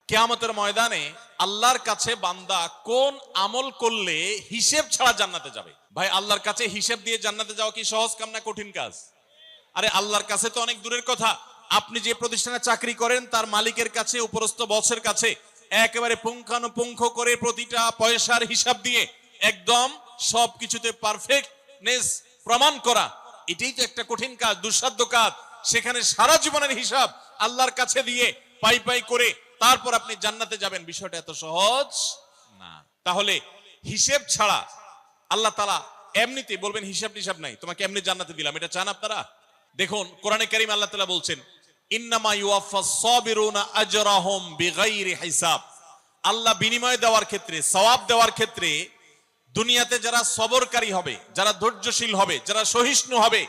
কিয়ামতের ময়দানে আল্লাহর কাছে বান্দা কোন আমল করলে হিসেব ছাড়া জান্নাতে যাবে? ভাই, আল্লাহর কাছে হিসেব দিয়ে জান্নাতে যাওয়া কি সহজ কাম না কঠিন কাজ? আরে আল্লাহর কাছে তো অনেক দূরের কথা। আপনি যে প্রতিষ্ঠানে চাকরি করেন তার মালিকের কাছে, উপরস্থ বসের কাছে একেবারে পুঙ্খানুপুঙ্খ করে প্রতিটা পয়সার হিসাব দিয়ে একদম সবকিছুতে পারফেক্টনেস প্রমাণ করা, এটাই তো একটা কঠিন কাজ, দুঃসাধ্য কাজ। সেখানে সারা জীবনের হিসাব আল্লাহর কাছে দিয়ে পাই পাই করে তারপর আপনি জান্নাতে যাবেন, বিষয়টা এত সহজ না। তাহলে হিসেব ছাড়া আল্লাহ তাআলা এমনিতে বলবেন হিসাব টিসাব নাই, তোমাকে এমনি জান্নাতে দিলাম, এটা চান আপনারা? দেখুন কোরআনে কারীম আল্লাহ তাআলা বলছেন, ইন্নামা ইউওয়াফাস সাবিরুনা আজরাহুম বিগাইরি হিসাব। আল্লাহ বিনিময় দেওয়ার ক্ষেত্রে, সওয়াব দেওয়ার ক্ষেত্রে দুনিয়াতে যারা সবরকারী হবে, যারা ধৈর্যশীল হবে, যারা সহিষ্ণু হবে,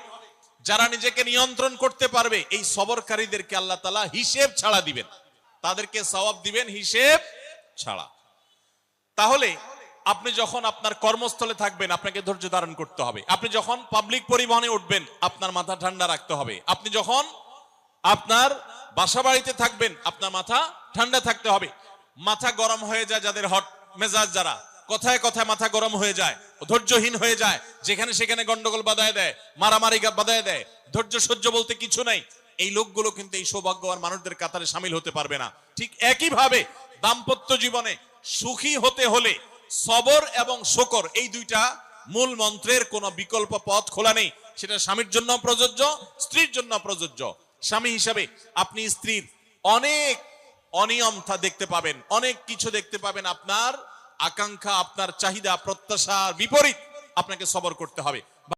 যারা নিজেকে নিয়ন্ত্রণ করতে পারবে, এই সবরকারীদেরকে আল্লাহ তাআলা হিসেব ছাড়া দিবেন, তাদেরকে সওয়াব দিবেন হিসেব ছাড়া। তাহলে আপনি যখন আপনার কর্মস্থলে থাকবেন আপনাকে ধৈর্য ধারণ করতে হবে। আপনি যখন পাবলিক পরিবহনে উঠবেন আপনার মাথা ঠান্ডা রাখতে হবে। আপনি যখন আপনার বাসা বাড়িতে থাকবেন আপনার মাথা ঠান্ডা থাকতে হবে। মাথা গরম হয়ে যায় যাদের, হট মেজাজ যারা, কথায় কথায় মাথা গরম হয়ে যায়, ধৈর্যহীন হয়ে যায়, যেখানে সেখানে গন্ডগোল বাধায় দেয়, মারামারি বাধায় দেয়, ধৈর্য সহ্য বলতে কিছু নাই, এই লোকগুলো কিন্তু এই সৌভাগ্যবান মানুষদের কাতারে শামিল হতে পারবে না। ঠিক একইভাবে দাম্পত্য জীবনে সুখী হতে হলে সবর এবং শকর, এই দুইটা মূল মন্ত্রের কোনো বিকল্প পথ খোলা নেই। সেটা স্বামীর জন্য প্রযোজ্য, স্ত্রীর জন্য প্রযোজ্য। স্বামী হিসাবে আপনি স্ত্রীর অনেক অনিয়মতা দেখতে পাবেন, অনেক কিছু দেখতে পাবেন, আপনার আকাঙ্ক্ষা, আপনার চাহিদা, প্রত্যাশার বিপরীত, আপনাকে সবর করতে হবে।